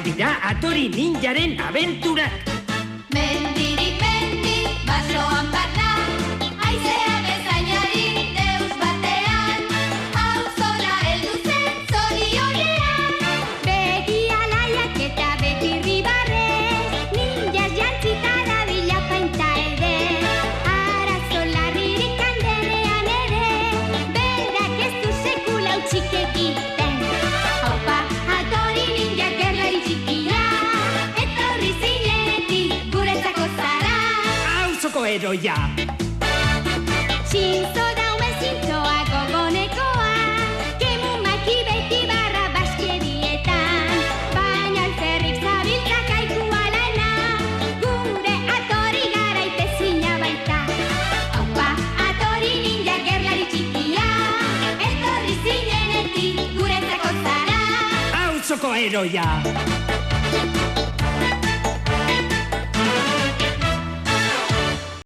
Hauek dira Atori ninjaren abenturak. Mendirik mendi, basoan barna, haizea bezainari deus batean, auzora heldu zen zorionean. Begi alaiak eta beti ribarrez, ninjas jantzita dabila painta eder. Arazo larririk handenean ere, berak ez du sekula utzik egiten. Haupa, Atori ninja gerlari txikia, etorri zinenetik guretzako zara. Auzoko heroia. Txintzo daume zintzoa gogonekoa, kemu maki beti barra baskedietan. Baina alferrik zabiltza kaikua lana, gure Atori garaitezina baita. Haupa, Atori ninja gerlari txikia, etorri zinenetik guretzako zara. Auzoko heroia.